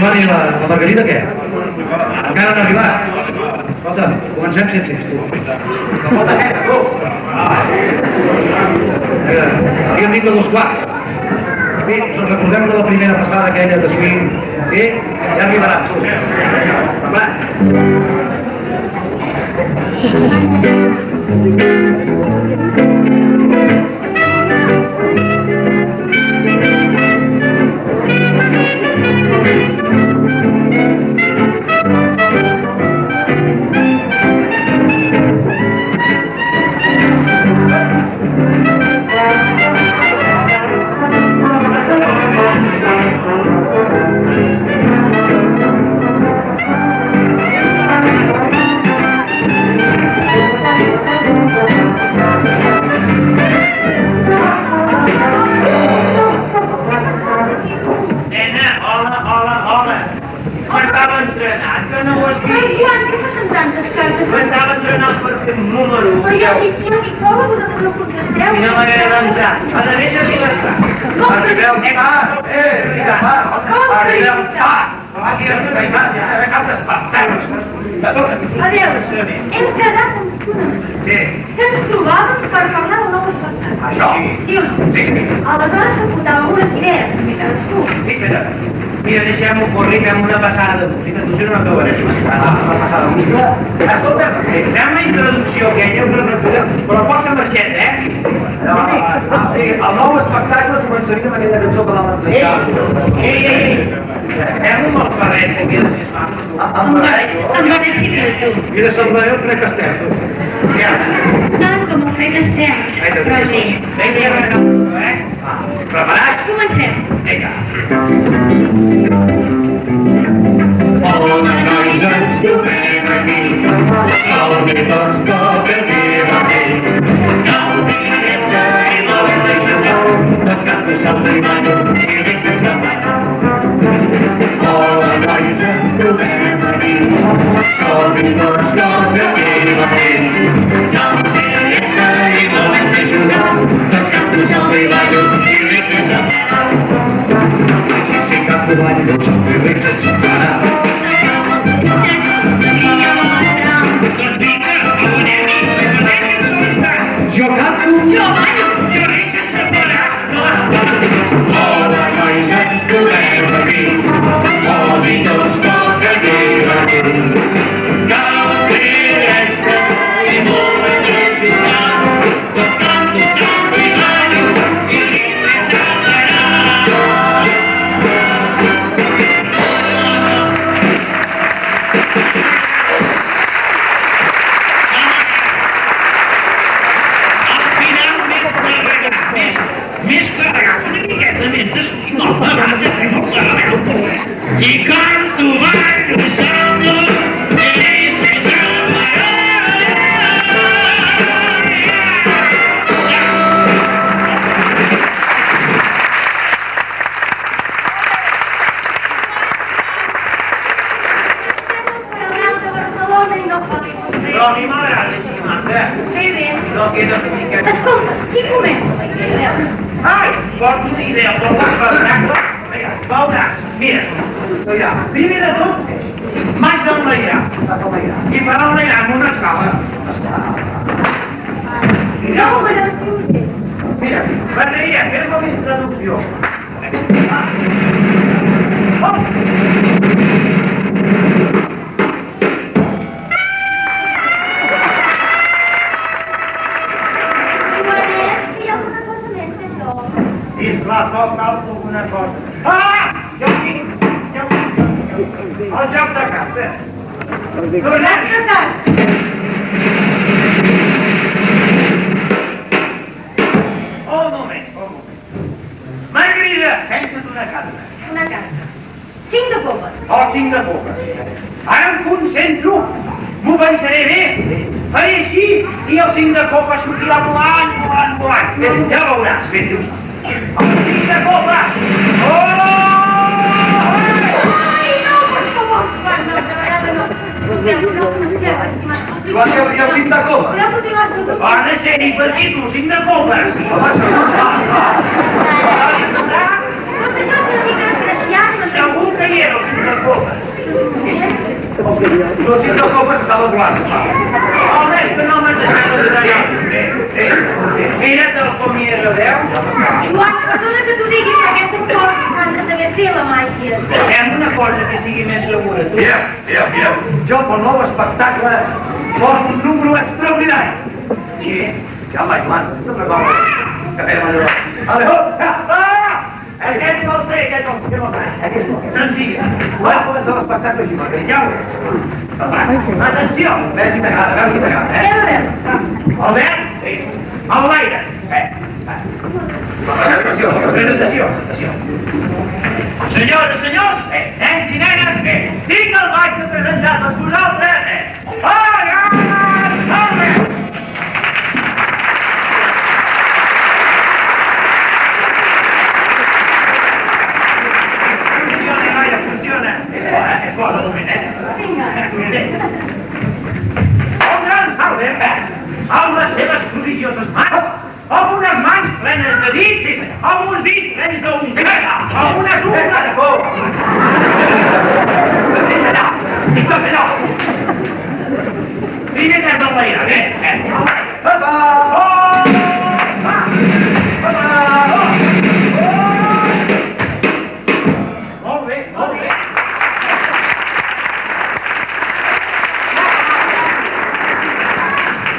Joan i la Margarida què? Encara no han arribat. Escolta, comencem sense ells, tu. No pot aquest, tu. Havíem dit de 2/4. Bé, us en recordem de la primera passada aquella de swing. Bé, ja arribarà. Mira, deixem-ho correr, fem una passada de música, tu si no acabaré. Una passada de música? Escolta, fem la introducció aquella, però posa marxet, El nou espectacle començaria amb aquella cançó que vam ensenyar. Ei, fem un molt barret, que queda més fàcil. Amb barret sí que tu. I de Salvador crec que estem, tu. Tant com ho crec que estem. Però sí. Vinga, preparats? Comencem. Vinga. All the noise and stupid all the thoughts of the day. Now the yesterday morning, that's got me something I do. It makes me something. All the noise and stupid all the thoughts of the day. Now the yesterday morning, that's got me something I do. It makes me something. Sing up the line, go to the way to Jo canto all the noise and the memory, all the ghosts of the day. Now the yesterday moment is gone, but canto something I do. I canto ballo e si Però a mi m'agrada així, Marta. No queda una miqueta. Escolta, qui comença la idea? Ai, porto una idea, però vas per veuràs, mira, primer de tot, m'has d'enlairar. I per enlairar amb una escala. Mira, bateria, fes-me una introducció. Sisplau, toca alguna cosa. Ah! Ja ho tinc! El joc de cartes. Tornem! Un moment. Margarida, pensa't una carta. Una carta. 5 de copes. Oh, 5 de copes. Ara em concentro. M'ho pensaré bé. Faré així i el 5 de copes sortirà volant. Ja veuràs, ben dius. El 5 de copes! Oh! Ai, no, per favor. No, de vegada no. Escolteu, no comenceu, estimat. Tu has de dir el 5 de copes? Podeu continuar a escoltar. Va de ser i petit, el 5 de copes! Tot això és una mica desgraciat, no sé. Segur que hi era el cinc de copes? El cinc de copes estava volant, esclar. Home, és que no m'has deixat de donar ja. Mira't el com hi era Déu. Joan, perdona que t'ho digui, però aquestes coses s'han de saber fer, la màgia. Hem una cosa que sigui més segura, tu. Mira. Jo pel nou espectacle porto un número extraordinari. I ja vaig, Joan, no recordo. Que fem allò. Alejó! Aquest no el sé, aquest no el sé. Aquest no. Senzill. Va començar l'espectacle així, perquè ja ho... Atenció. A veure si t'agrada, A veure, Albert? Sí. Al l'aire. Presentació. Senyores, senyors, nens i nenes, tinc el baix de presentar tots vosaltres. Albert! Funciona. És bo, el moment, El gran Albert, amb les seves prodigioses mans, amb unes mans plenes de dits, amb uns dits plens d'unces, amb unes ungles de foc. És allò. Primer des del l'aire, Molt bé.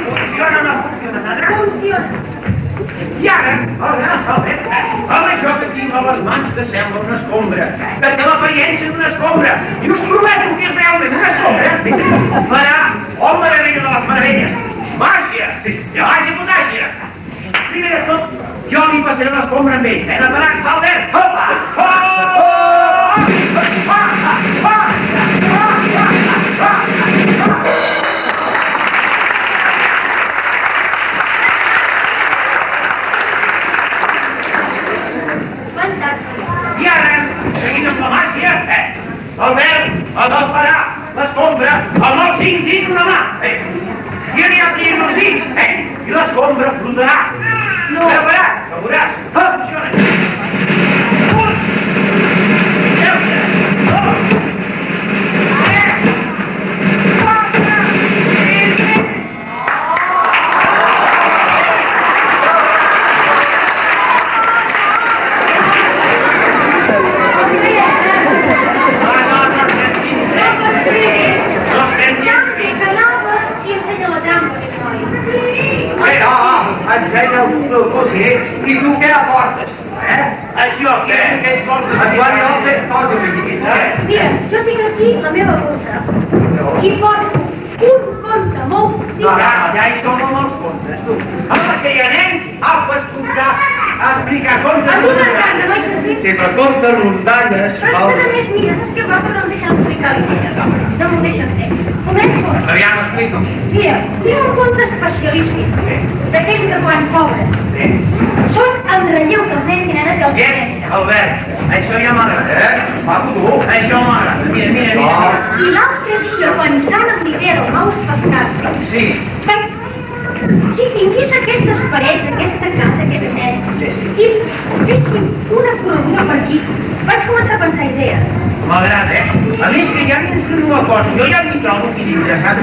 Funciona o no funciona, nana? funciona. I ara, amb això que tinc a les mans que sembla una escombra, que té l'apariència d'una escombra, i us prometo que és realment una escombra, farà el meravella de les meravelles. Màgia! Màgia! Primer de tot, jo li passaré l'escombra amb ell. Preparats, Albert? Fantàstic. I ara, seguint amb la màgia, Albert agafarà l'escombra amb els 5 dits d'una mà. I anirà traient els dits, i l'escombra flotarà. No. Preparat, que veuràs. Funciona. 1, 2, 3, 4, 5. No pot ser. No estem Campi, que anava i ensenya la trampa, aquest noi. Ensenya el dossier i tu què aportes? Això, què et portes En Joan i jo fem coses aquí. Mira, jo tinc aquí la meva bossa i porto un conte molt Ja hi som amb els contes, tu. Home, que hi ha nens, au, a explicar contes. A tu t'encanta, no que sí? Sí, però compte rondalles. Però és que a més, mira, saps què passa? Que no em deixen explicar l'idea. No m'ho deixen fer. Començo. Aviam, explico. Mira, tinc un conte especialíssim. D'aquells que quan s'obren són en relleu que els nens i nenes ja els coneixen. Albert, això ja m'agrada. Això és maco, tu. Això m'agrada. Mira. I l'altre dia, pensant en l'idea del nou espectacle, Sí. vaig... Si tingués aquestes parets, aquesta casa, aquests nens, i féssim una corredura per aquí, vaig començar a pensar idees. M'agrada, A més que ja m'insinuo una cosa. Jo ja m'hi trobo aquí dintre, saps?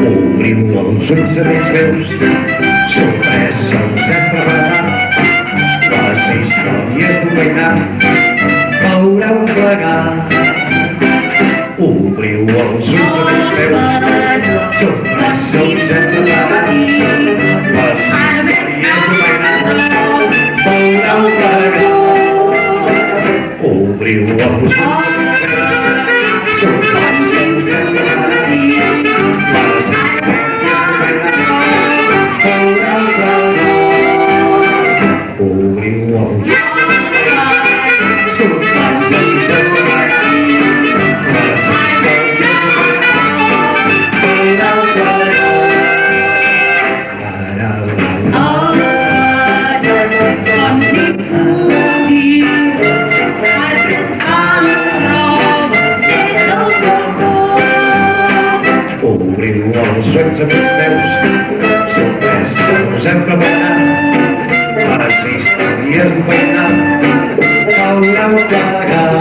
Obriu els ulls amics meus, sorpresa us hem preparat. Les històries d'un veïnat veureu plegar. Obriu els ulls amics meus, sorpresa us hem preparat. Les històries d'un veïnat veureu plegar. Obriu els ulls amics meus, sorpresa us hem preparat. Els amics meus, sorpresa us hem preparat. Les històries d'un veïnat podran pagar.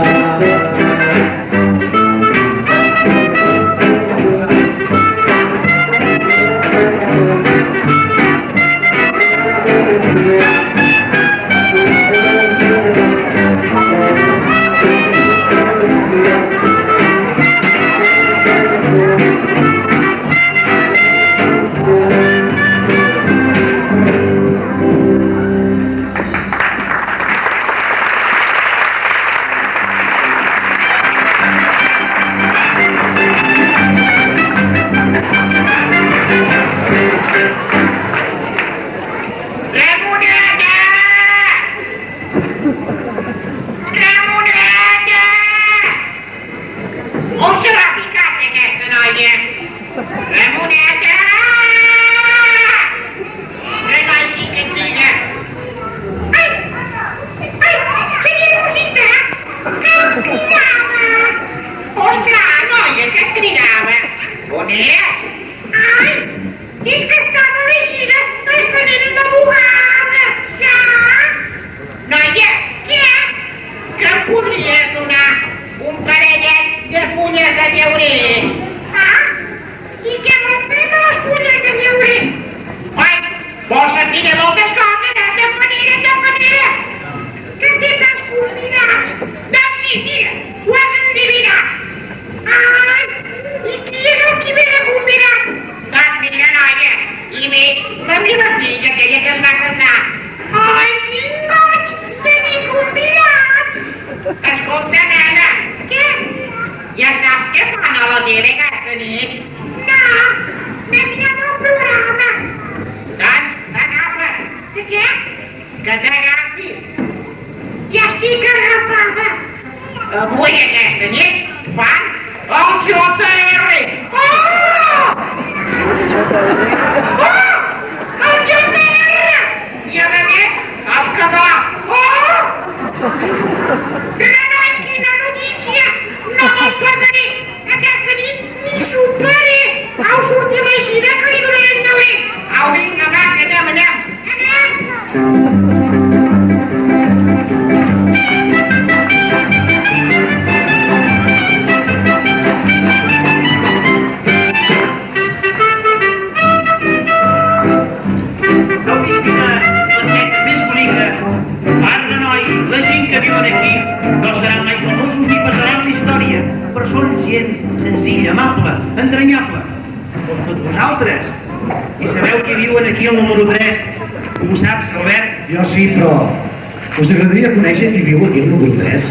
Us agradaria conèixer qui viu aquí al número 3?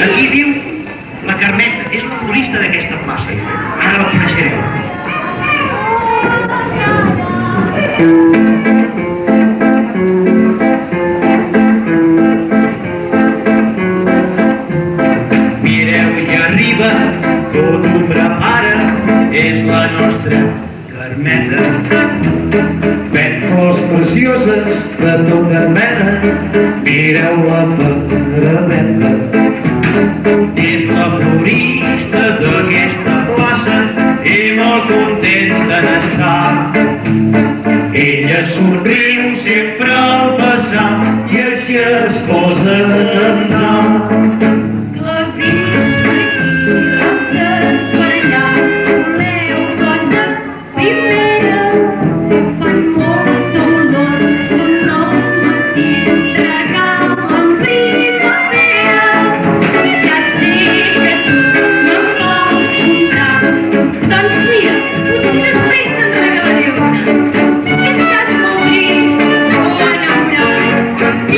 Aquí viu la Carmeta, és la florista d'aquesta plaça. Ara la coneixereu. Mireu, ja arriba, tot ho prepara, és la nostra Carmeta. Ven flors precioses de tota mena, mireu la paradeta. És la florista d'aquesta plaça i molt contenta d'estar. Ella somriu sempre al passar i així es posa a anar.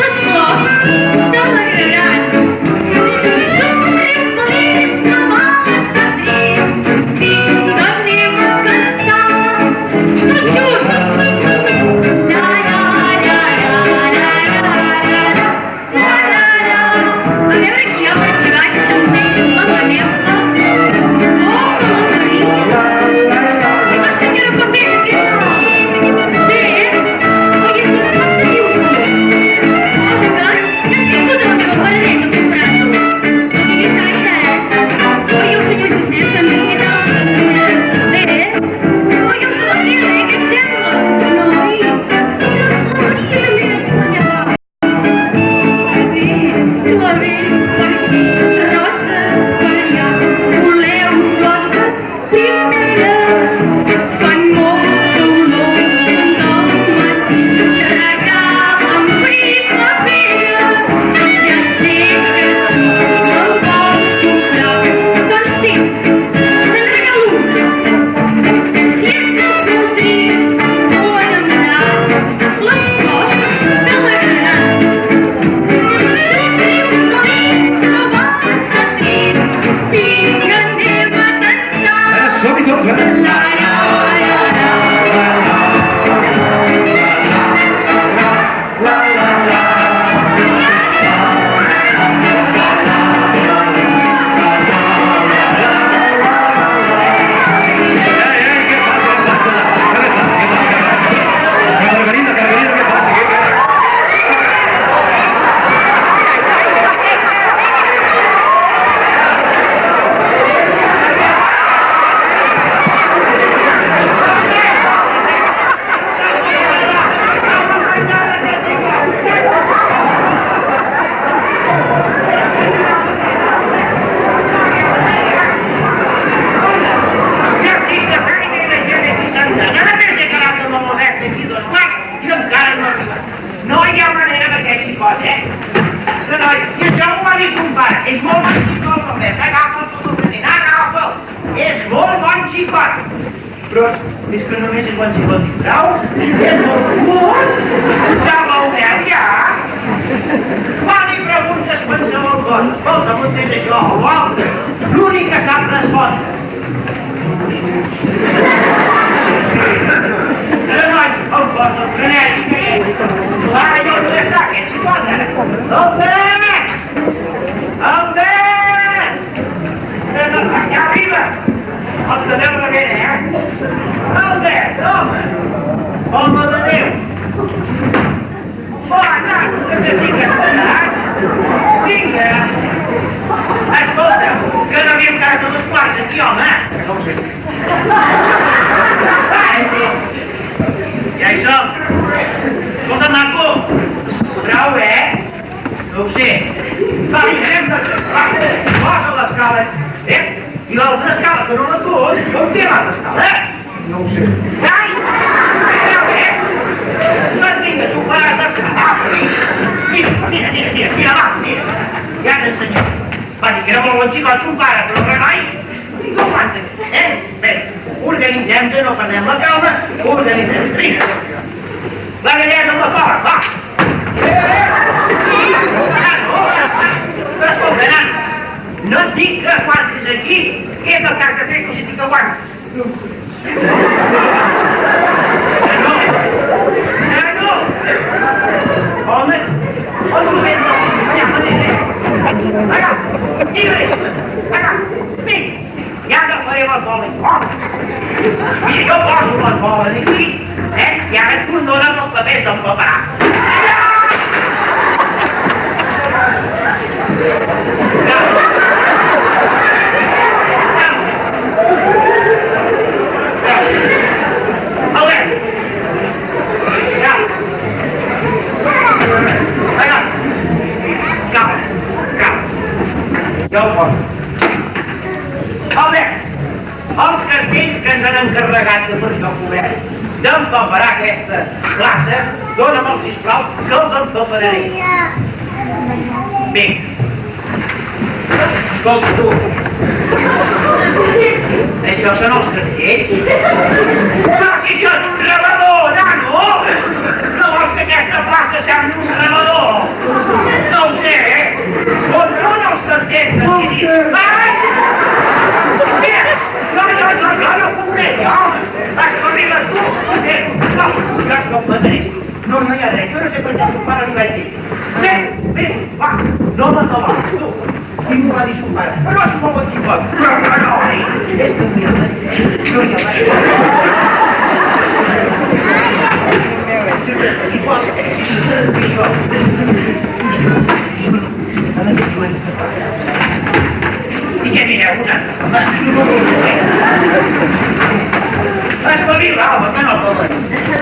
Les flors de la gregal És que només és quan s'hi vol dir prou. És molt curt. Ja veureu, ja. Quan li preguntes qualsevol cosa, escolta, és això o l'altre, l'únic que sap respondre. El noi el posa el frenètic. Ara jo no està, aquest xicot, ara. El veig! El veig! Ja arriba! El sabeu darrere, eh? El veig, home! Home de Déu! Bona, que t'estic esperant! Vinga! Escolta, que no havíem quedat a 2 quarts aquí, home! No ho sé. Ja hi som! Escolta, maco! Prou, eh? No ho sé. Va, vinga, anem de 3 quarts. Posa l'escala, eh? I l'altra escala, que no la tot, com té l'altra escala? No ho sé. Ai! Preu, eh? Doncs vinga, tu faràs d'escala. Mira, va, mira. Ja t'ensenyo. Va dir que era molt bon xicot son pare, però res mai. No aguanta, eh? Bé, organitzem-nos, no perdem la calma, organitzem-nos. Vinga. La galleta amb la porta, va! Però escolta, nan, no et dic que aguantis aquí, què és el que has de fer si dic que aguantis? No! Home, on ho vens? Allà, allà, tira-hi! Allà, vinga! Ja agafaré la bola i home! Mira, jo poso la bola aquí, eh? I ara tu em dones els papers del paperà. Ja ho poso. Albert, els cartells que ens han encarregat de per això pobret d'empaperar aquesta classe, dóna'm-els, sisplau, que els empaperaré. Vinga. Escolta, tu. Això són els cartells? Però si això és un rebedor, nano! No vols que aquesta plaça sembli un rebedor? No ho sé, eh? On són els cartells que t'hi dic? Ai! No puc més, home! Arribes tu! No, cas com mateix. No hi ha dret, jo no sé per què ton pare li vaig dir. Vés, va, no m'endavant, tu. Qui m'ho va dir son pare? No és molt bon xicot, però no, és que no hi ha dret. No hi ha dret. Igual, això. En aquest moment. I què mireu, vosaltres? Espavila, home, que no poden.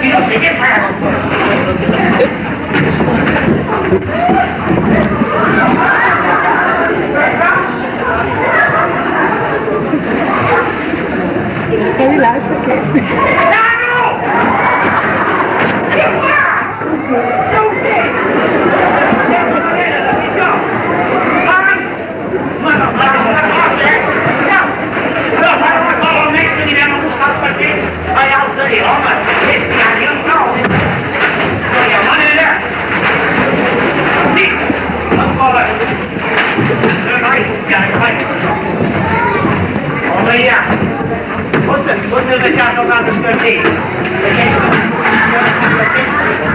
I no sé què farà el poble. Espavilar-se, què? Nano! Què fa? No ho sé. Sense manera de fer això. Ai! Bueno, farà una cosa, eh? No farà una cosa, almenys que anirem a buscar els partits allà al darrere, home. És que ja n'hi ha prou. No hi ha manera. Sí, em volen. No, ja no faig això. Home, ja. On t'has deixat els altres cartells?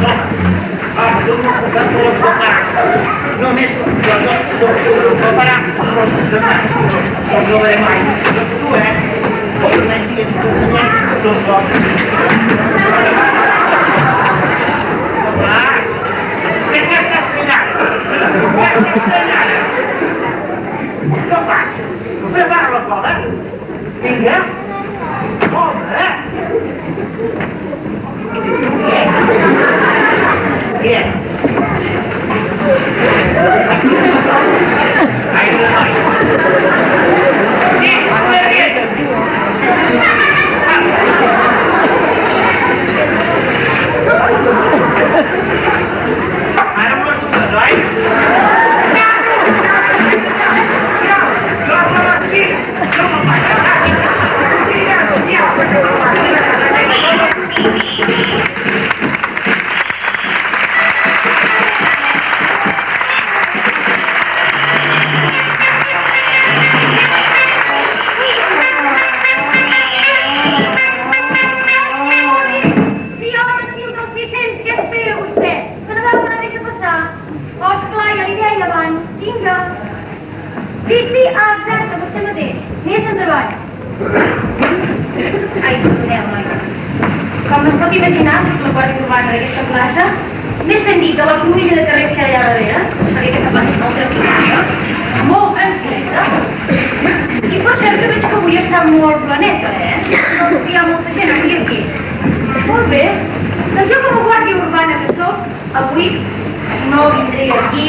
No. Tu no puc parar. Només no parar. No trobaré mai. Tu, eh? Almenys que tu què estàs fent ara? Què estàs fent ara? Què faig? Prepara la cola. Vinga. Home, eh? Què? Ai, noi. Sí, una dieta. Ara m'ho has donat, oi? No me'n vaig anar. exacte, vostè mateix. Més endavant. Ai, perdoneu, noia. Com es pot imaginar, soc la guàrdia urbana d'aquesta plaça, més ben dit, de la cruïlla de carrers que hi ha allà darrere, perquè aquesta plaça és molt tranquil·la, molt tranquil·leta. I per cert que veig que avui està molt planeta, no hi ha molta gent avui aquí. Molt bé, doncs jo com a guàrdia urbana que soc, avui no vindré aquí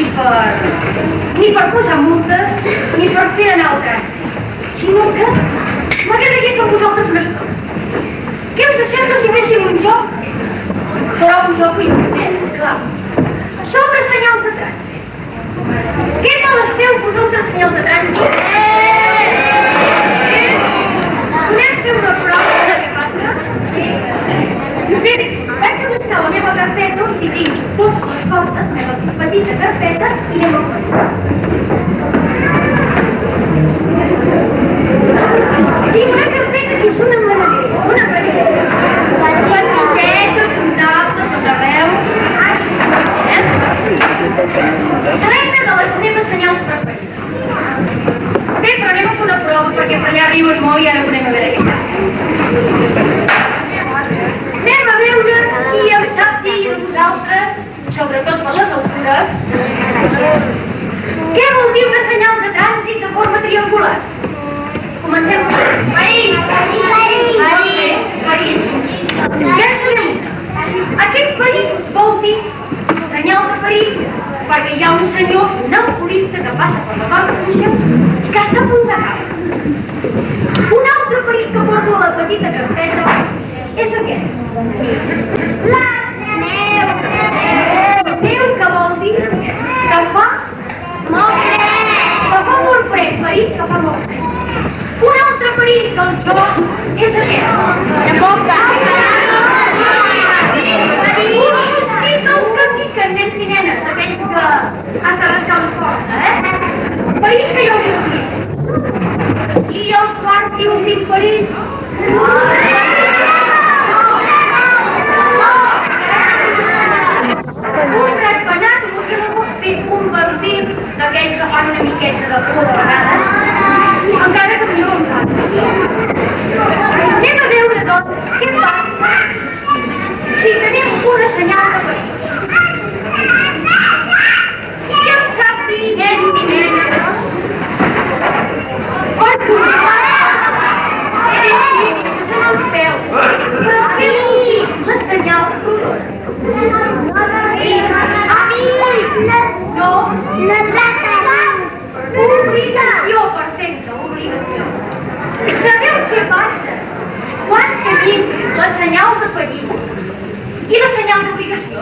ni per posar multes ni per fer anar el trànsit, sinó que m'ha quedat aquí amb vosaltres una estona. Què us sembla si féssim un joc? Però un joc que jo entenc, esclar, sobre senyals de trànsit. Què tal esteu vosaltres senyals de trànsit? Podem fer una prova de què passa? Sí, vaig a buscar la meva carpeta i tinc totes les coses, la meva petita carpeta, i anem a començar. Tinc una carpeta que és una meravella, una meravella. Petiteta, comptable, tot arreu. Plena de les meves senyals preferides. Bé, però anem a fer una prova perquè per allà riuen molt i ara ho anem a veure què passa. Anem a veure qui em sap dir de vosaltres, sobretot per les altures, què vol dir una senyal de trànsit de forma triangular? Comencem. Perill! Perill! Perill! Ja en sabem una. Aquest perill vol dir senyal de perill perquè hi ha un senyor funambulista que passa per la part fluixa que està a punt de caure. Un altre perill que porto a la petita carpeta és aquest. La neu! Neu que vol dir que fa molt fred! Que fa molt fred, perill que fa molt fred. Un altre perill que els jo és aquest. De boca! Uns mosquitos que piquen, nens i nenes, aquells que has de rascar amb força, Perill que hi ha un mosquit. I el quart i últim perill. Un ratpenat, un vampir d'aquells que fan una miqueta de por de vegades, encara que no em fan. Anem a veure, doncs, què passa si tenim una senyal de perill. Qui em sap dir, nens i nenes, per continuar? Sí, això són els peus. Però què vol dir la senyal rodona? No. Obligació, perfecte, obligació. Sabeu què passa quan tenim la senyal de perill i la senyal d'obligació?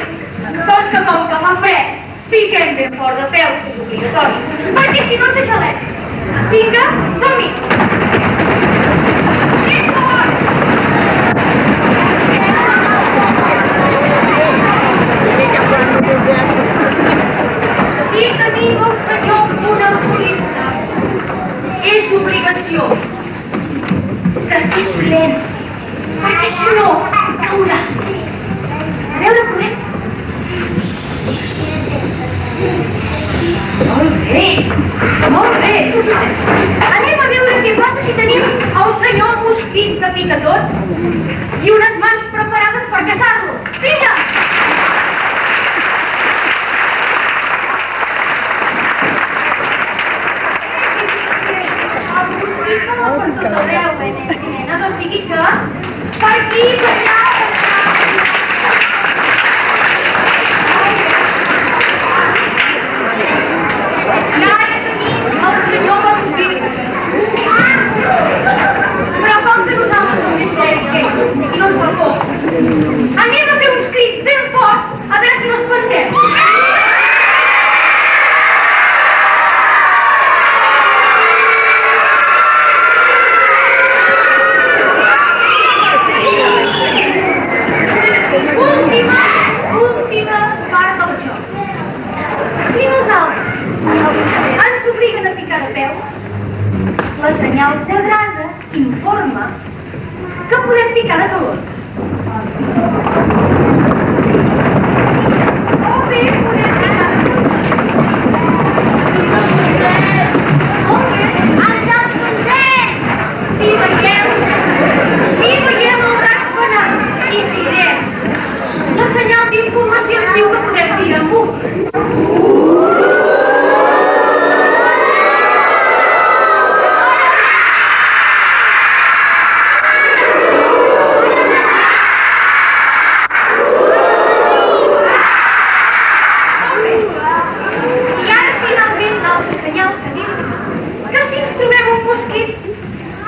Doncs que com que fa fred, piquem ben fort de peu, que és obligatori, perquè si no ens gelem. Vinga, som-hi! Més fort! Si tenim el senyor funambulista, és obligació de fer silenci, perquè si no, caurà. A veure, provem. Molt bé, molt bé. Anem a veure què passa si tenim el senyor mosquit que pica tot i unes mans preparades per caçar-lo. Vinga! El mosquit que va per tot arreu, nens i nenes, o sigui que per aquí, per allà, el senyor vampir. Però com que nosaltres som més serys que ell i no ens fa por, anem a fer uns crits ben forts a veure si l'espantem. Última part del joc. Si nosaltres ens obliguen a picar de peus, la senyal quadrada informa que podem picar de talons. O bé podem picar de talons. Molt bé. mosquit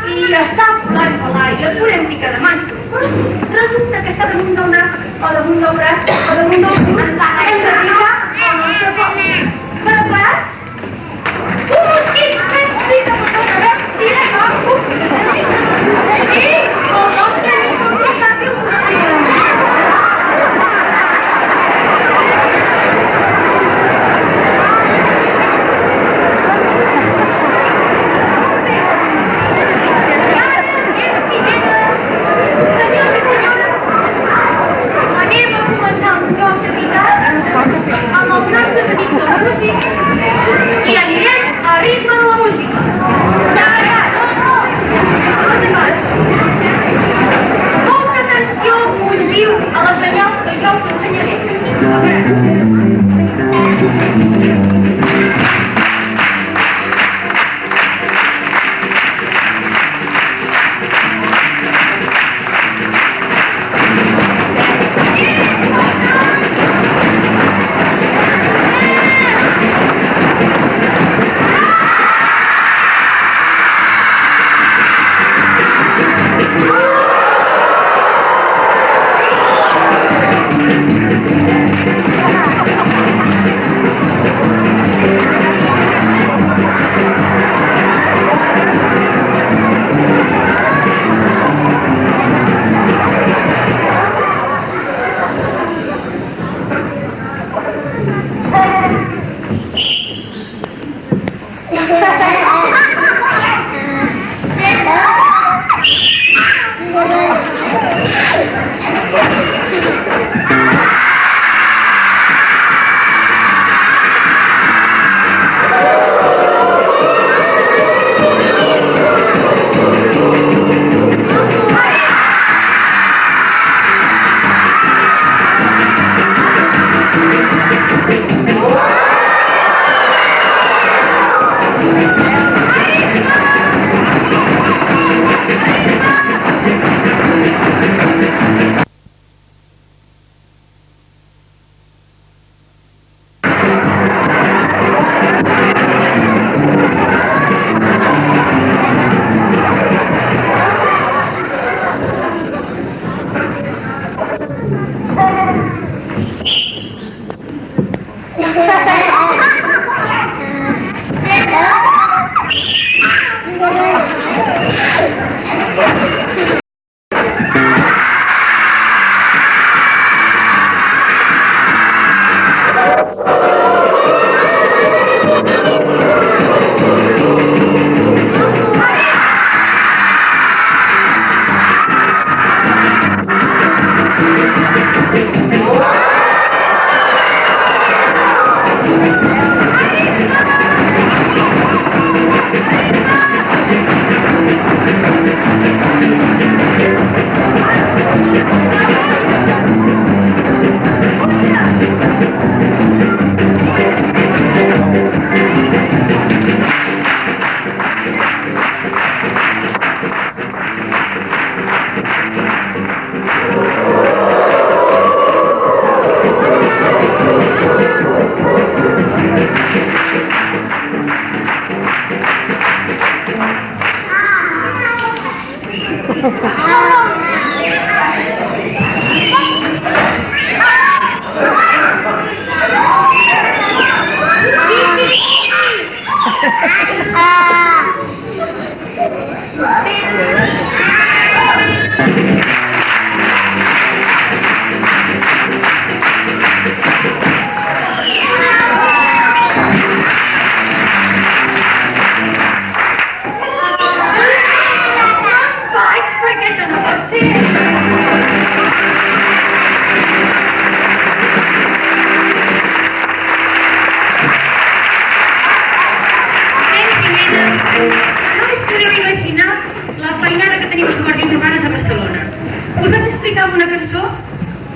i està volant per l'aire, podem picar de mans, però si resulta que està damunt del nas, o damunt del braç, o damunt del cul, hem de picar el nostre cos. Preparats? Un mosquit que ens pica per tot arreu, tira cap, i el nostre amic el portàtil mosquit. Amb els nostres amics els músics i anirem a ritme de la música. Molta atenció, ull viu a les senyals que jo us ensenyaré.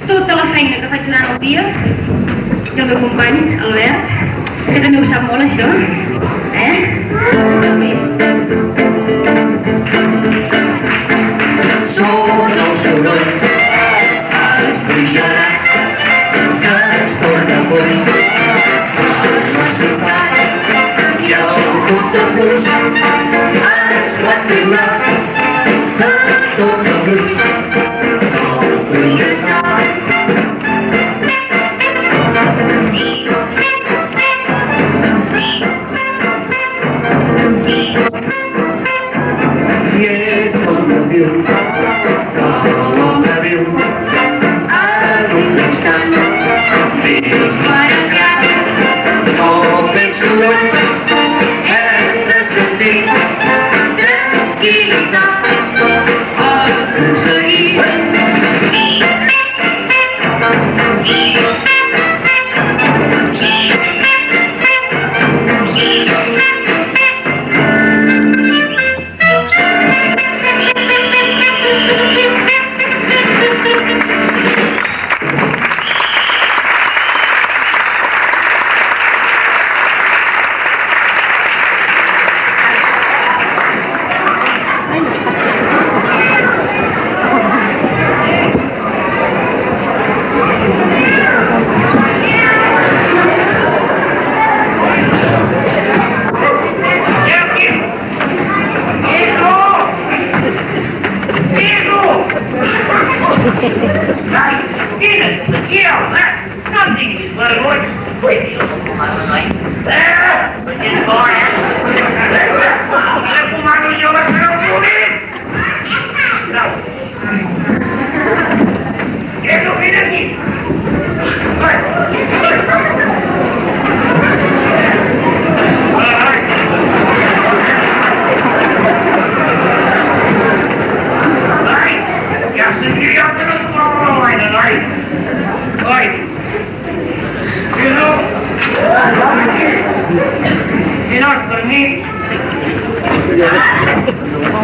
tota la feina que faig durant el dia i el meu company, Albert, que també ho sap molt, això. Són els sorolls els bruixarats que ens torna fons a la ciutat i el cos de fons ens Yes, on the view, on the view. I don't understand. Feels like a cat. All this look and the city. Tequila,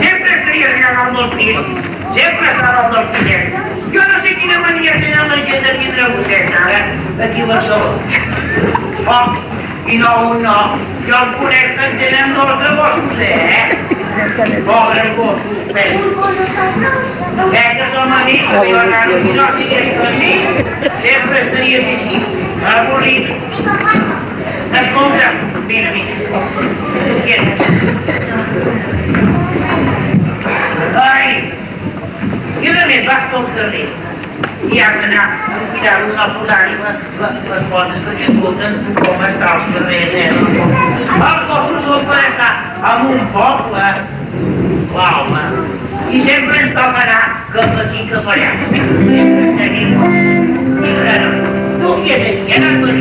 Sempre estaria regalando el pis, sempre estava al del Piquet. Jo no sé quina mania tenen la gent de tindre gossets, ara, aquí a Barcelona. Oh, i no un no, jo el conec que en tenen dos de gossos, Pobres gossos, que som amics, a Vilanova, si no sigués per mi, sempre estaries així, avorrit. Escolta, mira, ai, i a més vas pel carrer i has d'anar amb cuidado a posar-hi les botes perquè escolten com està els carrers, Els gossos són per estar en un poble, clar, home, i sempre ens toca anar cap aquí, cap allà. Sempre estem igual. Tu qui ets aquí? He anat per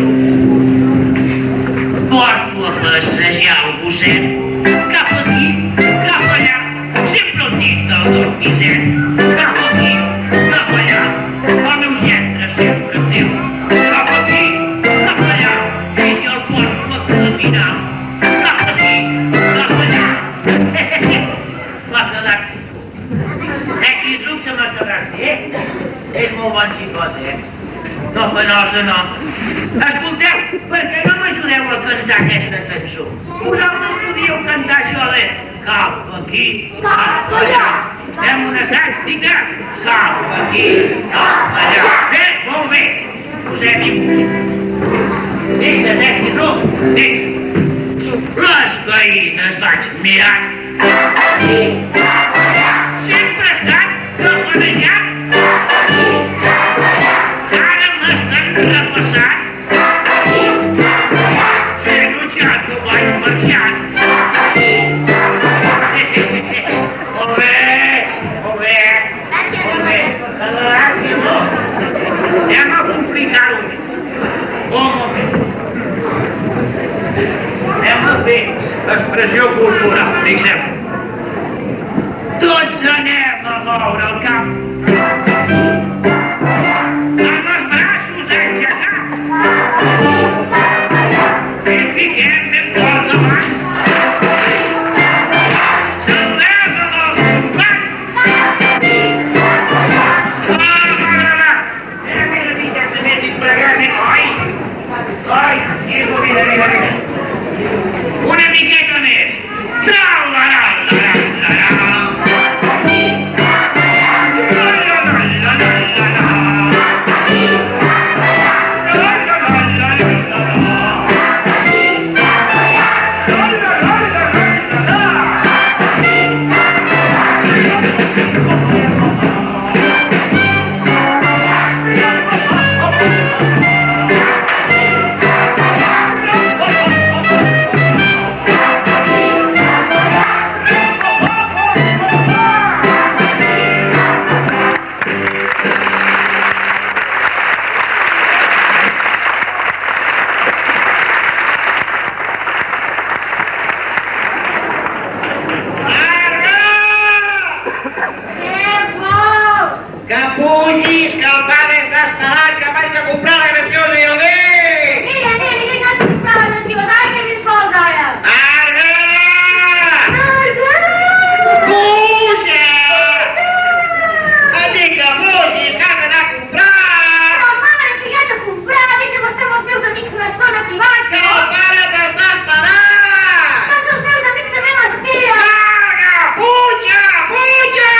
porto a passejar el gosset cap aquí, cap allà, sempre el dit del dormiset, cap aquí, cap allà, el meu centre sempre em diu, cap aquí, cap allà, i jo el porto a caminar, cap aquí, cap allà. M'ha quedat, quin truc que m'ha quedat bé? És molt bon xicot, No, penosa no. Escolteu, per què no m'ajudeu a cantar aquesta cançó? Vosaltres podíeu cantar això de cap aquí, cap allà. Fem un assaig, vinga? Cap aquí, cap allà. Molt bé. Posem-hi música. Deixa't, Quiró, deixa't. Les veïnes vaig mirant. Cap aquí, cap allà. Sempre estan tafanejant. Cap aquí, cap allà. Ara m'estan repassant. Cap aquí, cap allà. Sento ja que vaig marxant. Cap aquí, cap allà. Molt bé, molt bé. Gràcies, molt bé. Acabat, Quiró. Anem a complicar-ho. Un moment. Anem a fer expressió cultural, fixeu. Tots anem a moure el cap. Amb els braços aixecats. I fiquem ben fort davant. Saludem amb els companys. Va. Mira, miqueta més impregant. Ai, mira. Una miqueta més. Trau-la-la-la-la-la. fugis, que el pare està esperant que vaig a comprar la graciosa i el bé! Mira, nena, jo he anat a comprar la graciosa, ara què més vols, ara? Marga! Marga! Puja! Et dic que fugis, que has d'anar a comprar! Però, mare, que ja he de comprar, deixa'm estar amb els meus amics una estona aquí baix, Que el pare t'està esperant! Doncs els meus amics també m'esperen! Marga! Puja! Puja!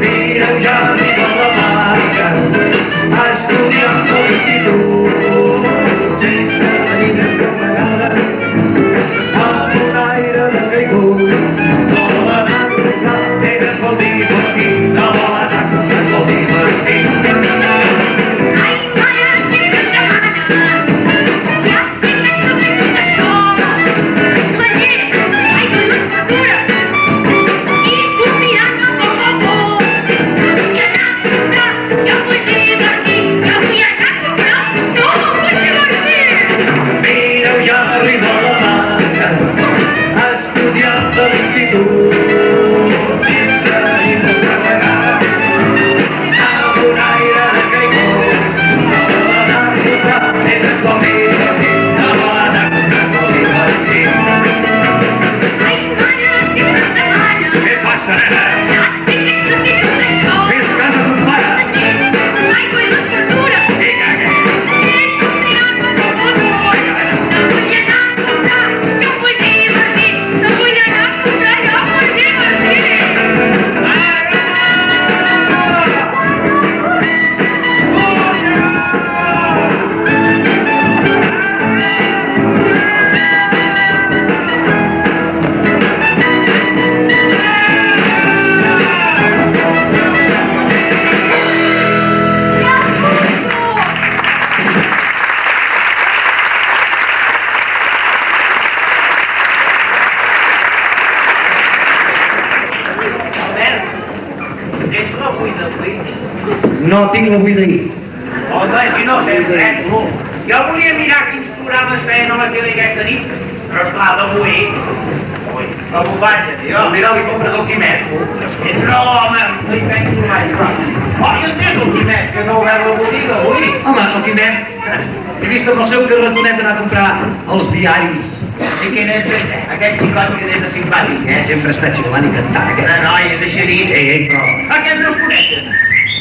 Mira, ja arriba la Marga, estudiant a l'institut. Sense tenir descarregada, amb un aire de caigut. No vol anar a comprar, es vol divertir. No vol anar a comprar, es vol divertir. Ai, mare, què em demanes? Ja sé que et tot això. La llet, l'aigua i les verdures. I convidant-me poc a poc. Vull anar a comprar, ja em vull divertir. Ja vull anar a comprar, no em vull divertir. Mireu, ja arriba la Marga, estudiant a l'institut. Sense tenir descarregada, amb un aire de caigut. No vol anar a comprar, es vol divertir. No vol anar a comprar, es vol divertir. Ai, mare, què em demanes? Què passa, nena? Ja sé que et tot això. Fes cas a ton pare. L'aigua i les verdures. Vinga, que... I convidant-me poc a poc. No vull anar a comprar, jo em vull divertir. No vull anar a comprar, jo em vull divertir. Ja puc. Albert, tens la buida d'avui? No tinc la buida ahir. Home, si no fem res, tu. Jo volia mirar quins programes feien a la tele aquesta nit, però esclar, d'avui... Ui, com ho vaig a dir, jo? Mira, li compres el Quimet. No, home, no hi penso mai, però... Oh, i on és el Quimet, que no ho veu la botiga, ui? Home, el Quimet. He vist amb el seu carretonet anar a comprar els diaris. I quin és aquest xicot que és de simpàtic, eh? Sempre està xiulant i cantant, aquest. No, no, és eixerit. Però... Aquests no es coneixen.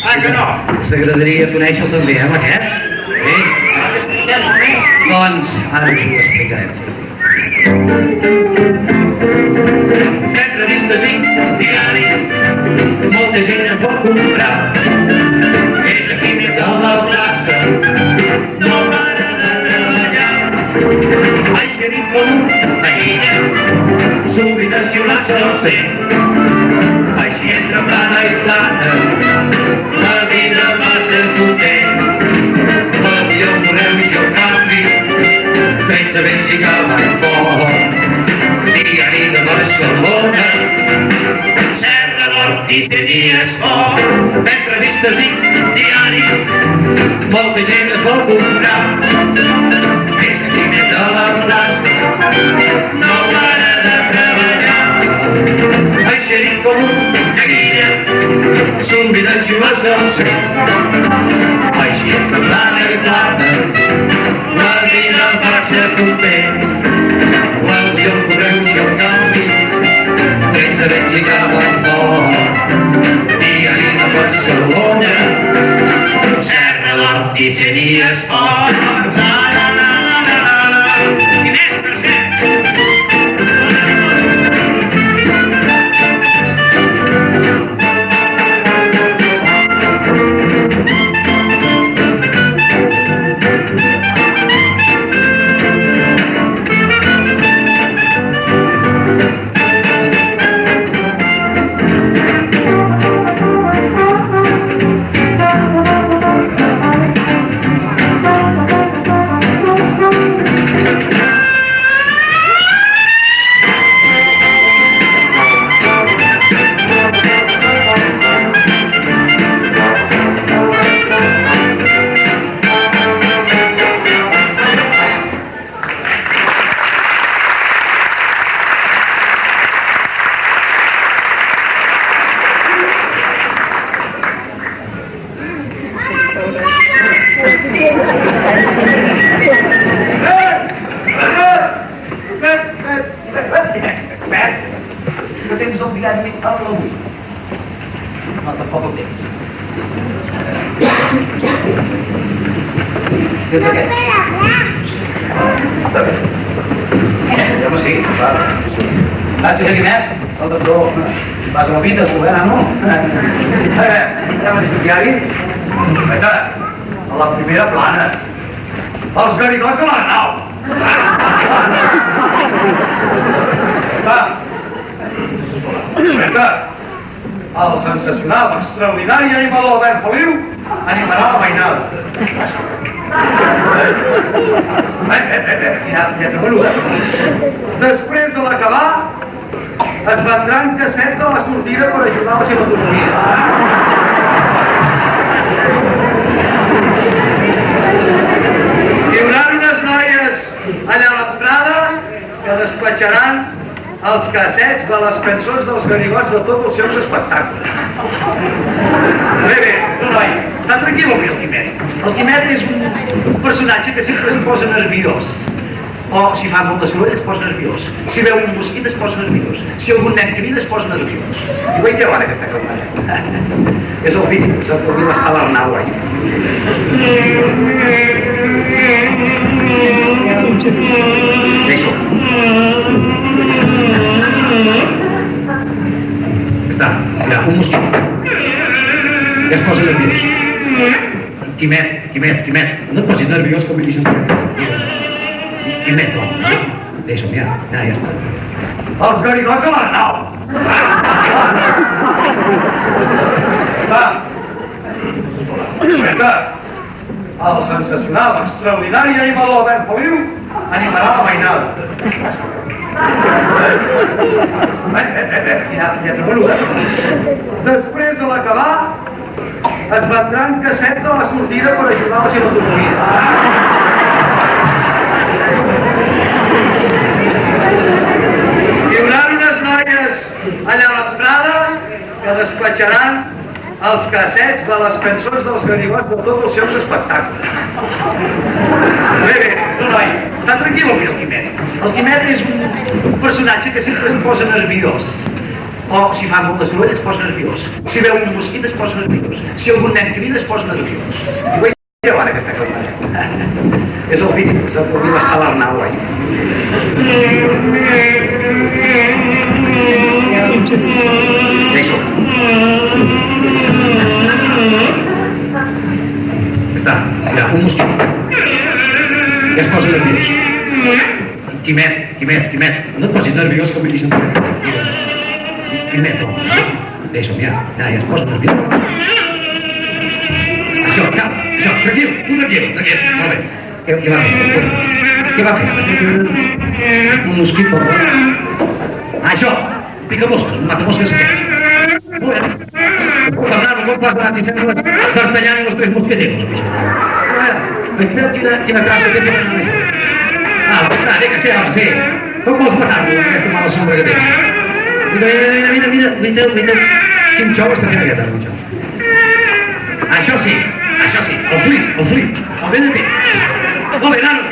Ah, que no? S'agradaria conèixer-lo també, amb aquest. Estem només. Doncs, ara us ho explicarem. Fem revistes i diaris, molta gent es vol comprar. És aquí de la plaça, no para de treballar. Baix que nit com una guilla, súbita xiular-se al cent. Així entre plana i plana, la vida va ser potent. L'avió, el correu i jo canvi, 13 vents i cauen fort. Diari de Barcelona, Serra d'Ortiz de dies fort. Fem revistes i diari, molta gent es vol comprar. És aquí de la plaça, no para de treballar. Eixerit com una guilla, súbita i xiular-se al cent. Així entre plana i plana, la vida va ser potent. L'avió, el correu i el canvi, 13 vents i cauen fort. Diari de Barcelona, Serra d'Ortiz i dies fort. La, la, la, la, la, la, la. I més per cert. no vull. No, tampoc el temps. Tens aquest? Està bé. Home, sí, va. Gràcies, Guimet. El doctor, vas a la vida, tu, no? Ja m'ha dit diari. Veta, a la primera plana. Els garigots a la nau. Veta, el sensacional, extraordinari animador Albert Feliu animarà la mainada. Després de l'acabar es vendran cassets a la sortida per ajudar a la seva autonomia. Hi haurà unes noies allà a l'entrada que despatxaran els cassets de les cançons dels garigots de tots els seus espectacles. Bé, noi, està tranquil avui el Quimet. El Quimet és un personatge que sempre es posa nerviós. O si fa molt de soroll es posa nerviós. Si veu un mosquit es posa nerviós. Si algun nen crida es posa nerviós. I veig que ara aquesta campanya. És el fill, és el que hauria d'estar a l'Arnau ahí. Deixo. Està, mira, un mosquit. Ja es posa nerviós. Quimet, no et posis nerviós com he vist un Quimet, no. Deixa'm, ja està. Els garigots a l'Arnau. Va. Veta, el sensacional, extraordinari animador Albert Feliu animarà la mainada. Després de l'acabar es vendran cassets a la sortida per ajudar a la seva autonomia. Hi haurà unes noies allà a l'entrada que despatxaran els cassets de les cançons dels garigots de tots els seus espectacles. Bé, noi, està tranquil avui el Quimet. El Quimet és un personatge que sempre es posa nerviós. O si fa molt de soroll es posa nerviós. Si veu un mosquit es posa nerviós. Si algun nen crida es posa nerviós. I veig que ara aquesta campanya. És el fill, és el que hauria d'estar a l'Arnau ahí. Deixo. Està, mira, un mosquit. Ja es posa nerviós. Quimet, no et posis nerviós com he vist un Quimet, no. Deixa'm, ja es posa nerviós. Això, calma, això, tranquil, molt bé. Què va fer? Què va fer? Un mosquit, por favor. Això, pica mosques, un matamosques aquells. Molt bé. Fernando, com vas anar dient d'Artagnan i los tres mosqueteros? Quina traça que tenen amb això. Vinga, sí, home, sí. Com vols matar-lo amb aquesta mala sombra que tens? Mira, quin xou està fent aquest ara, Això sí, el flit, el DDT. Molt bé, nano.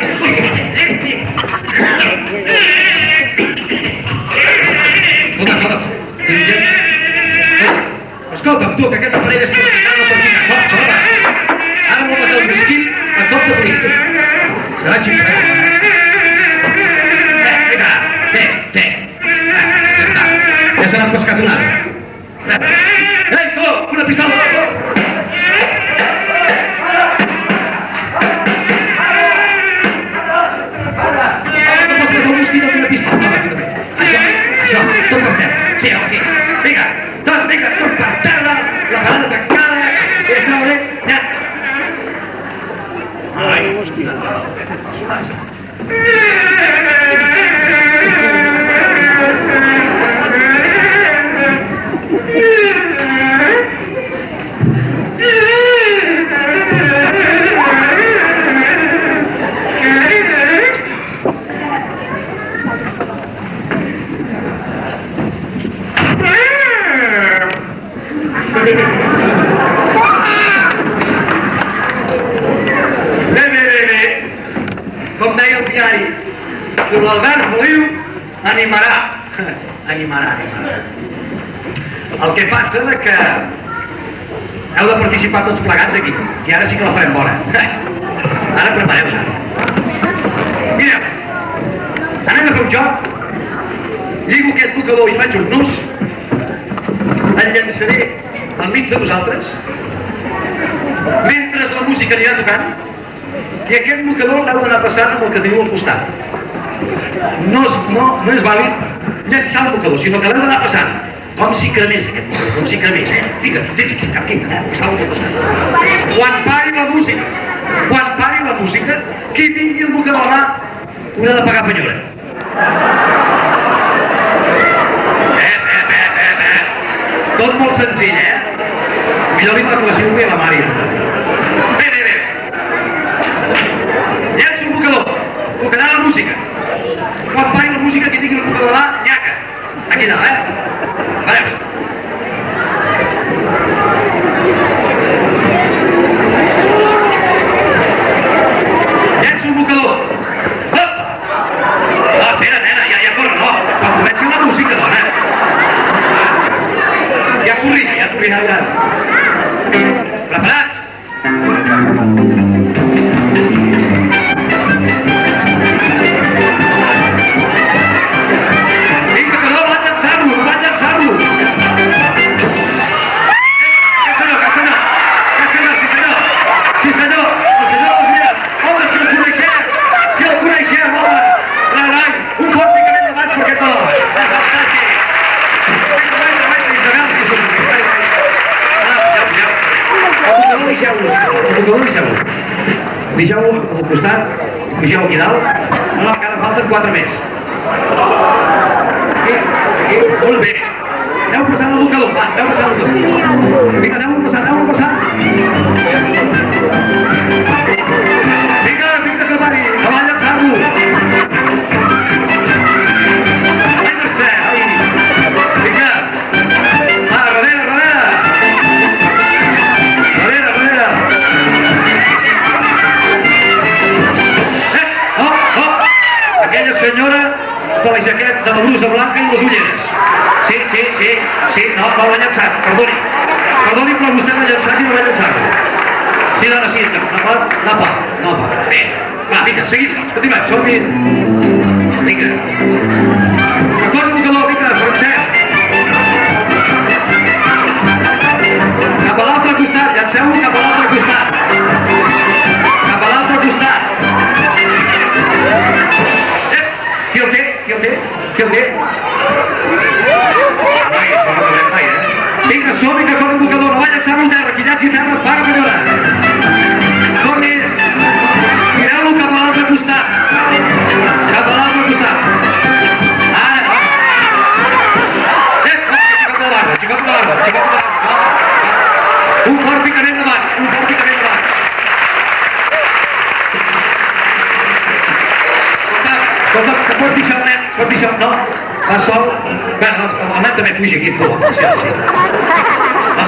Escolta'm, tu, que aquest aparell és per picar, no per picar cops, home. Ara vol matar el mosquit a cop de flit. Serà xicotet. Té. Ja està. Ja se n'han pescat una ara. Ei, tu, una pistola. No pots matar un mosquit amb una pistola. Això, tot per terra. Sí, home, sí. Vinga, tot per terra, la parada tancada, i això, ja. Ai, mosquit. Com deia el diari, l'Albert Feliu animarà. El que passa és que heu de participar tots plegats aquí, que ara sí que la farem bona. Ara prepareu-vos. Mireu, anem a fer un joc. Lligo aquest mocador i faig un nus. El llançaré al mig de vosaltres mentre la música anirà tocant, i aquest mocador l'heu d'anar passant amb el que teniu al costat. No és vàlid llançar el mocador, sinó que l'heu d'anar passant com si cremés aquest mocador, com si cremés. Vinga, passau-lo al costat. Quan pari la música, qui tingui el mocador a mà haurà de pagar penyora. Tot molt senzill, Millor li toca la Sílvia i la Mària. Bé. Llenço el mocador. Tocarà la música. Quan pari la música, qui tingui el mocador a mà, nyaca. Aquí dalt, Veus? Llenço el mocador. Espera, nena, ja corre, no. Quan comenci la música, dona. Ja corrina, ja. Preparats? Vinga, que no, van llançar-lo. Sí senyor, home, si el coneixem, home, Rai, un fort picament de mans per aquest home. És fantàstic. Deixeu-lo al costat, pugeu aquí dalt, no, encara falten 4 més. Aquí, molt bé. Aneu passant el mocador, va, aneu passant el mocador. Vinga, aneu passant. Vinga, que pari, que va llançar-lo. Ai, Mercè, ai. Vinga. Va, darrere. Aquella senyora de la jaqueta, de la blusa blanca i les ulleres. Sí, no l'ha llançat, perdoni, però vostè l'ha llançat i no l'ha llançat. Sí, dona, sí, no pa. Bé, va, vinga, seguim, doncs, continuem, som-hi. Vinga. Recorda el mocador, vinga, Francesc. Cap a l'altre costat, llanceu-lo cap a l'altre costat. Qui el té? Vinga, som-hi, que corre el mocador, no va llançar-lo a terra, qui llanci a terra, paga penyora. Corri, tireu-lo cap a l'altre costat. Ara, va. Xicot de l'arbre. Un fort picament davant. Escolta, que pots deixar el nen, no? Va sol. Bé, doncs, el nen també puja aquí, tu. Sí.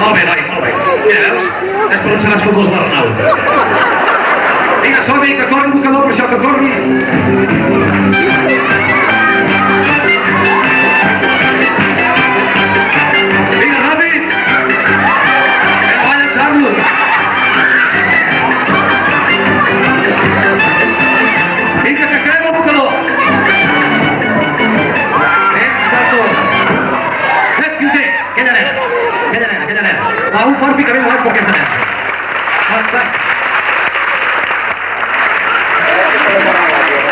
Molt bé, noi, molt bé. Mira, veus? És per on seràs famós l'Arnau. Vinga, som-hi, que corri el mocador, per això que corri. Vinga, ràpid. Va llançar-lo. Vinga, que crema el mocador. Qui ho té? Aquella nena. Va, un fort picament davant per aquesta nena.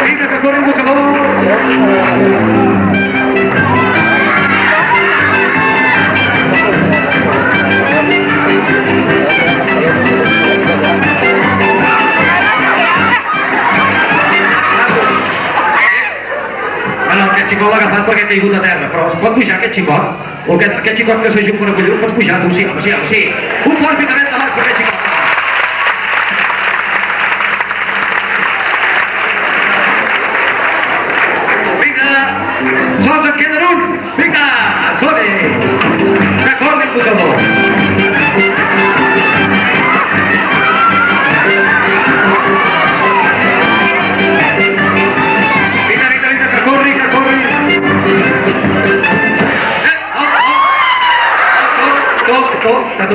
Vinga, que corri el mocador. Aquest xicot l'ha agafat perquè ha caigut a terra, però es pot pujar aquest xicot? O aquest xicot que s'ajunt per acollir, pots pujar tu? Sí, home, sí. Un fort picament de mans per aquest xicot. Vinga, sols en queden un. Vinga, som-hi. Que corri el mocador.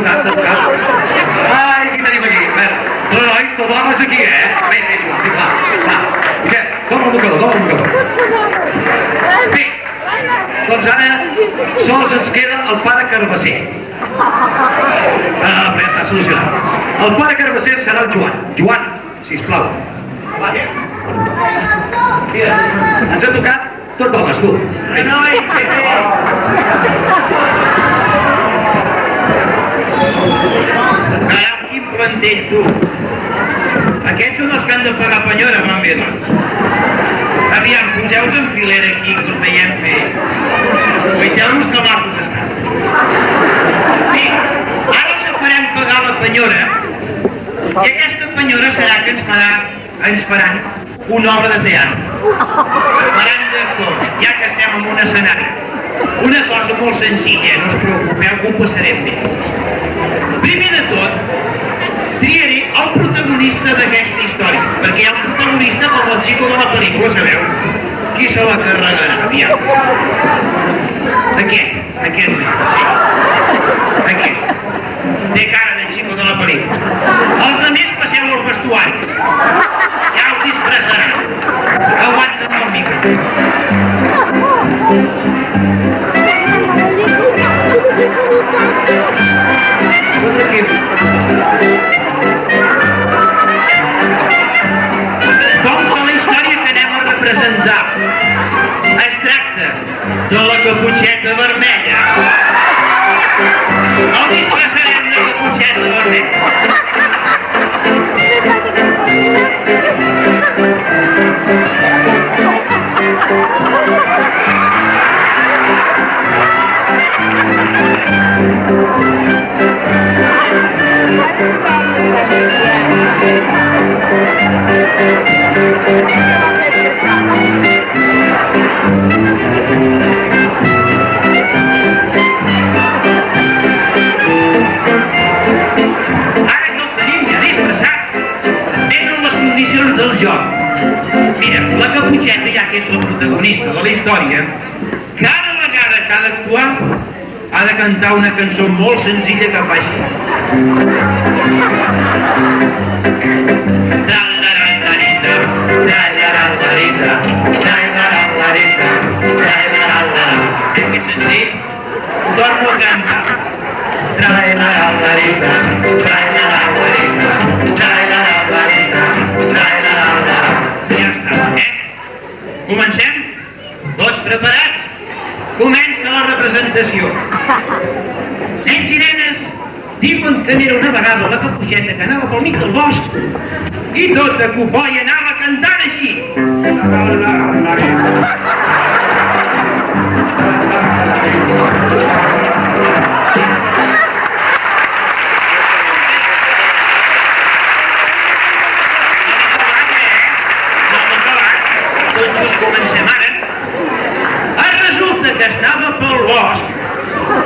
Ai, aquí tenim aquí. Renoi, tothom és aquí, eh? Bé, clar. Dóna el mocador. Bé, doncs ara sols ens queda el pare Carbasser. Bé, està solucionat. El pare Carbasser serà el Joan. Joan, sisplau. Mira, ens ha tocat tot d'homes, tu. Renoi, caram, quin plantell, tu. Aquests són els que han de pagar penyora, van bé, doncs. Aviam, poseu-vos en filera aquí, que us veiem fer. Guaiteu-vos que macos estan. Sí, ara us farem pagar la penyora, i aquesta penyora serà que ens faran una obra de teatre. Faran d'actors, ja que estem en un escenari. Una cosa molt senzilla, no us preocupeu, que ho passarem bé. Primer de tot, triaré el protagonista d'aquesta història, perquè hi ha un protagonista com el xico de la pel·lícula, sabeu? Qui se la carregarà? Aviam. Aquest nen, sí. Aquest. Té cara de xico de la pel·lícula. Els altres passeu al vestuari. Ja us disfressaran. Aguanta'm el micro. Com que la història que anem a representar es tracta de la Caputxeta Vermella, el disfressarem de Caputxeta Vermella. Del joc. Mira, la Caputxeta, ja que és la protagonista de la història, cada vegada que ha d'actuar ha de cantar una cançó molt senzilla que fa així. Que senzill, torno a cantar. Comencem? Tots preparats? Comença la representació. Nens i nenes, diuen que n'era una vegada la Caputxeta que anava pel mig del bosc i tota copoia anava cantant així. Comencem ara. Resulta que estava pel bosc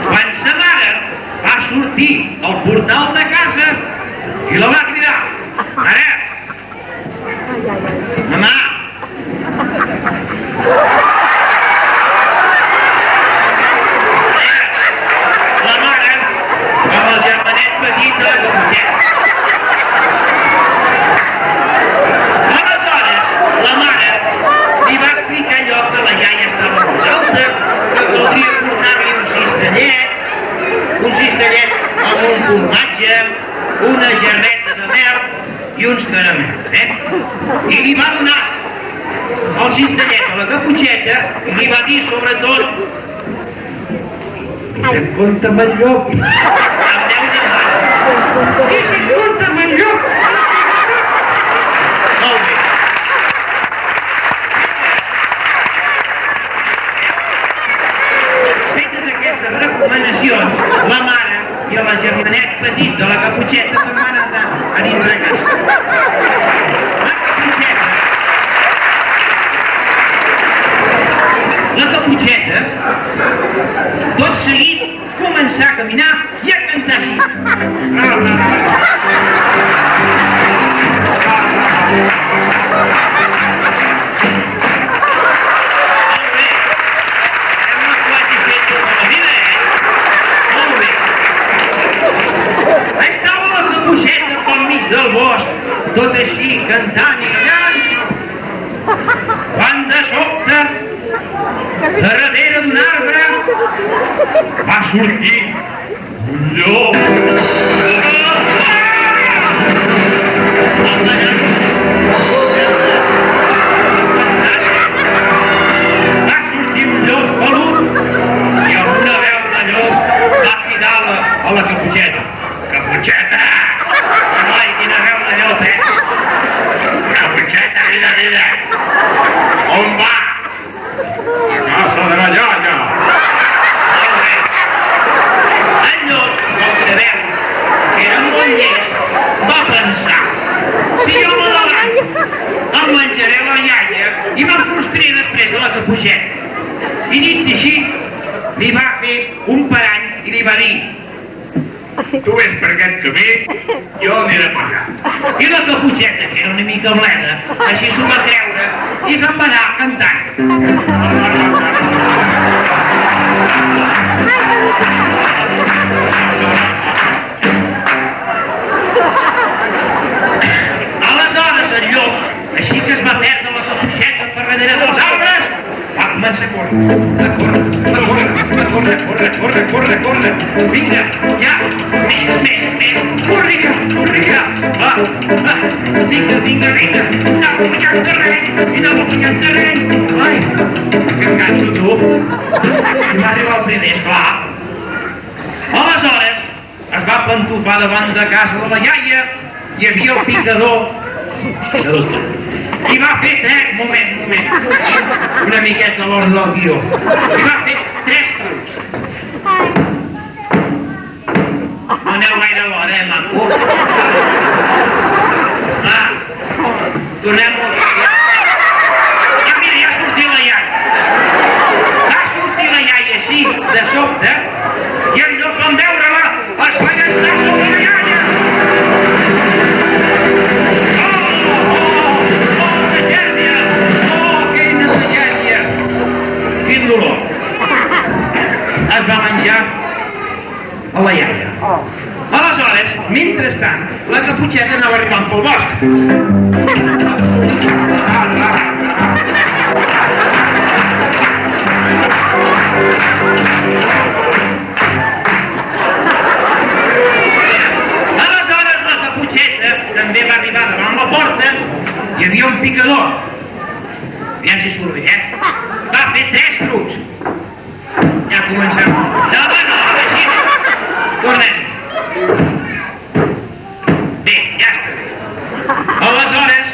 quan sa mare va sortir al portal de casa i la va cridar: Mare! Mamà! La mare, amb el germanet petit de la Caputxeta. Aleshores, la mare li va explicar allò que la iaia estava molt alta, que voldria portar-li un cistellet amb un formatge, una gerreta de mel i uns caramels, I li va donar el cistellet a la Caputxeta i li va dir, sobretot, i se'n compte amb el llop. Amb 10 de mà. I se'n compte amb el llop. Molt bé. Aquestes recomanacions, la mare i el germanet petit de la Caputxeta se'n van anar a dins de casa. La Caputxeta, tot seguit, començar a caminar i a cantar així. va sortir un llop. Va sortir un llop pelut i amb una veu de llop va cridar a la Caputxeta. Caputxeta! Noi, quina veu de llop, eh? Caputxeta, vida. On va? A casa de la iaia. Molt bé. El llop, com sabeu, que era molt llest, va pensar: si jo me levanto, em menjaré la iaia i me'n prosperé després a la Caputxeta. I dit així, li va fer un parany i li va dir: tu ves per aquest camí, jo aniré per allà. I la Caputxeta, que era una mica bleda, així s'ho va treure i se'n va anar cantant. Aleshores el llop, així que es va perdre la Caputxeta per darrere dels arbres, va començar a córrer. Vinga, ja, més. Corriga. Va. Vinga. Anava pujant terreny. Ai, que em canso, tu. I va arribar el primer, esclar. Aleshores, es va pantufar davant de casa de la iaia, hi havia el picador. I va fer moment, una miqueta a l'ordre del guió. I va fer 3 trucs. No aneu gaire a l'hora, maco? Tornem-ho. Ja mira, ja ha sortit la iaia. Va sortir la iaia així, de sobte, i en lloc van veure-la, es va llançar sobre la iaia. Quin dolor. Es va menjar a la iaia. Aleshores, mentrestant, la Caputxeta anava arribant pel bosc. Aleshores, la Caputxeta també va arribar davant la porta. Hi havia un picador. Aviam si surt bé, Va fer 3 trucs. Ja comencem. No, així no. Tornem. Bé, ja està bé. Aleshores,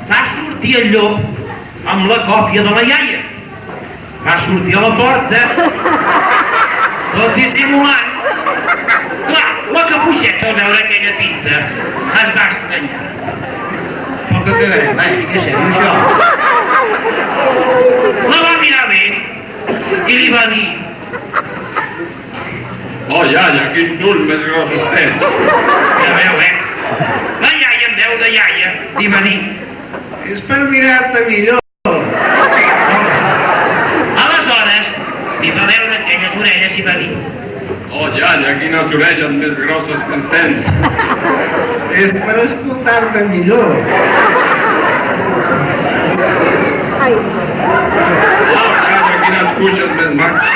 va sortir el llop amb la còpia de la iaia. Va sortir a la porta, tot dissimulant. Clar, la Caputxeta, al veure aquella pinta, es va estranyar. Però què quedarem, que és seriós, això? La va mirar bé i li va dir: oh, iaia, quins ulls més grossos tens. Ja veu, La iaia, en veu de iaia, li va dir: és per mirar-te millor. Aleshores, li va veure aquelles orelles i va dir: oh, iaia, quines orelles més grosses que tens. és per escoltar-te millor. Oh, iaia, quines cuixes més maques.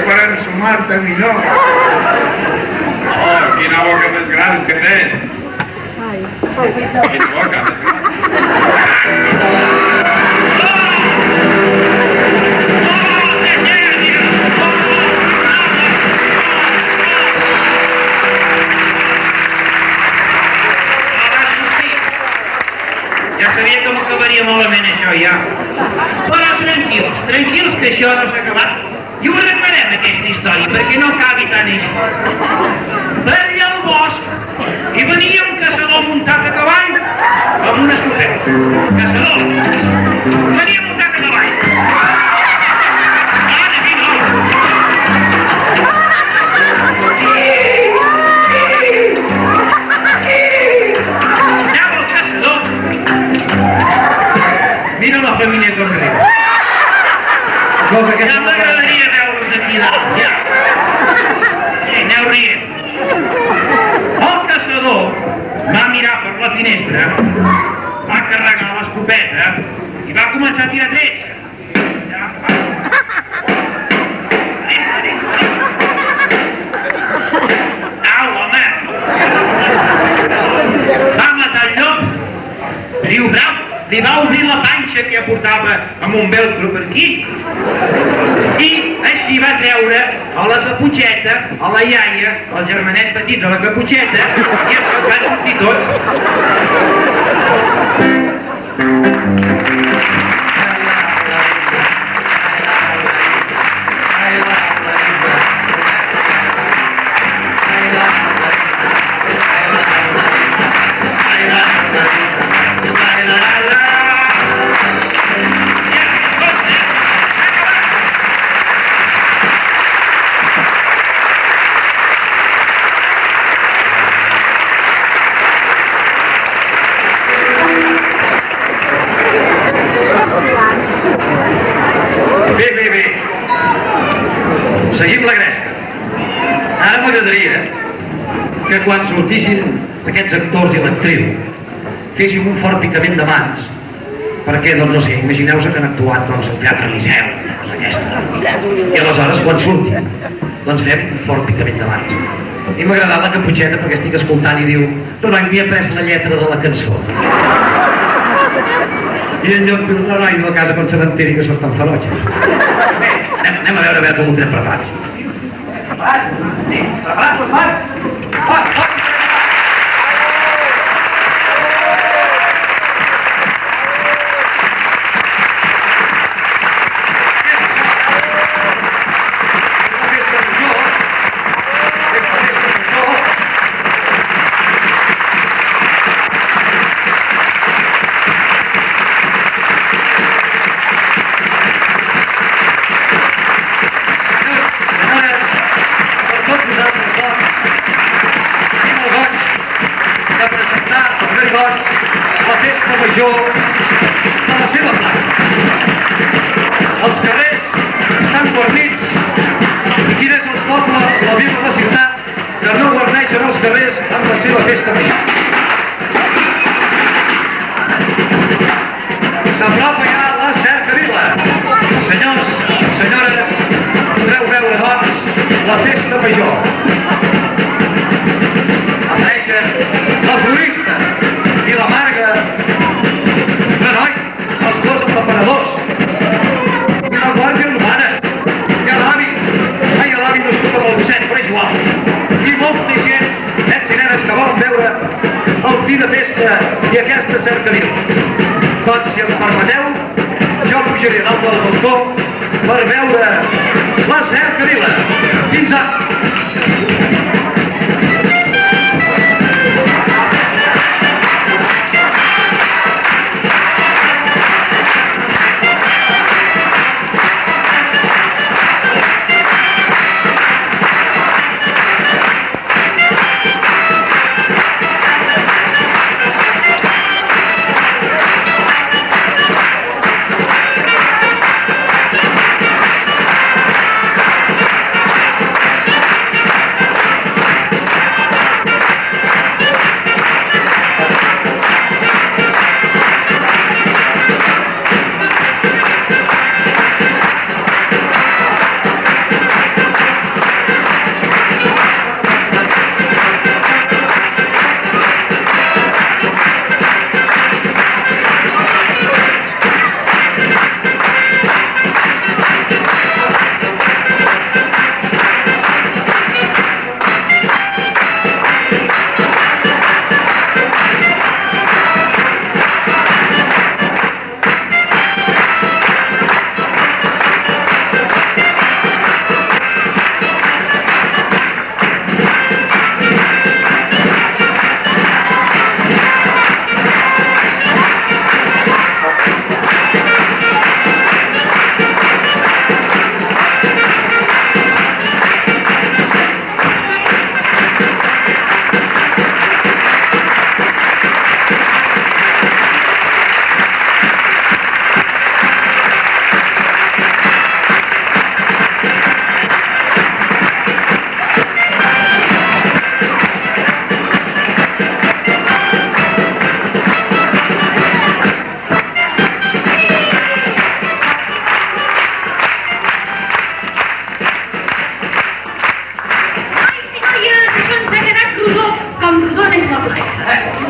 Per ensumar-te millor. Oh, quina boca més gran que tens. Quina boca més gran. Ja sabia que m'acabaria malament això, ja. Però tranquils, que això no s'ha acabat. I ho arreglarem, aquesta història, perquè no acabi tant així. Per allà al bosc hi venia un caçador muntat a cavall amb una escopeta. Caçador! Venia muntat a cavall. Ara, vinga. Anava el caçador. Mira la família com riu. Ja m'agradaria veure'ls aquí dalt, ja. Aneu rient. Oh, que portava amb un velcro per aquí. I així va treure a la Caputxeta, a la iaia, al germanet petit de la Caputxeta, i es va sortir tot. Bé. Seguim la gresca. Ara m'agradaria que quan sortissin aquests actors i l'actriu féssim un fort picament de mans perquè, doncs no sé, imagineu-vos que han actuat doncs, al Teatre Liceu, aquesta. I aleshores quan surtin doncs fem un fort picament de mans. I m'ha agradat la Caputxeta perquè estic escoltant i diu no, m'he après la lletra de la cançó. I en lloc d'un noi de la casa quan se n'enteri que sóc tan ferotge. Bé, anem a veure com ho tenen preparats. Preparats? Sí, preparats les mans? Va! La festa major de la seva plaça. Els carrers estan guarnits i quin és el poble, la vila, la ciutat que no guarneixen els carrers amb la seva festa major. S'apropa ja la cercavila. Senyors, senyores, podreu veure doncs la festa major. Apareixen la florista i la Marga, no, noi, els dos empaperadors, i la guàrdia urbana, i l'avi nascut amb el Vicent, però és igual, i molta gent, nens i nenes que volen veure el fi de festa i aquesta cercavila. Doncs, si em permeteu, jo pujaré dalt del balcó per veure la cercavila. Fins ara!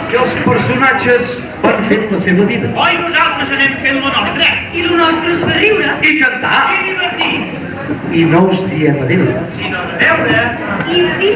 I els personatges van fent la seva vida. Oi, nosaltres nosaltres anem fent lo nostre. I el nostre és fer riure. I cantar. I divertir. I no us diem adéu. Sinó de veure. I de dir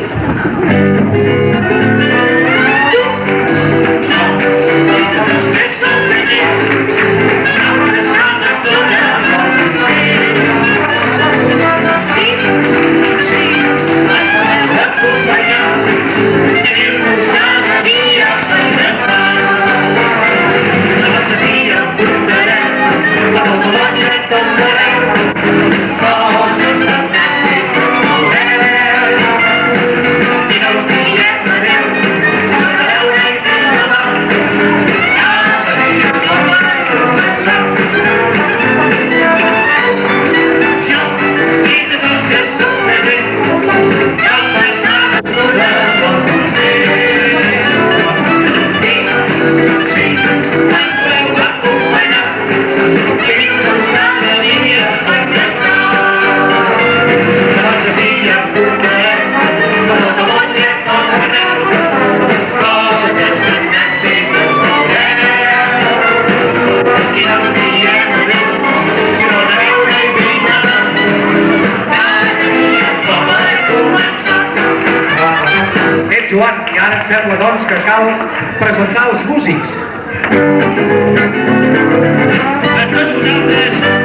Joan, i ara em sembla, doncs, que cal presentar els músics. A tots vosaltres,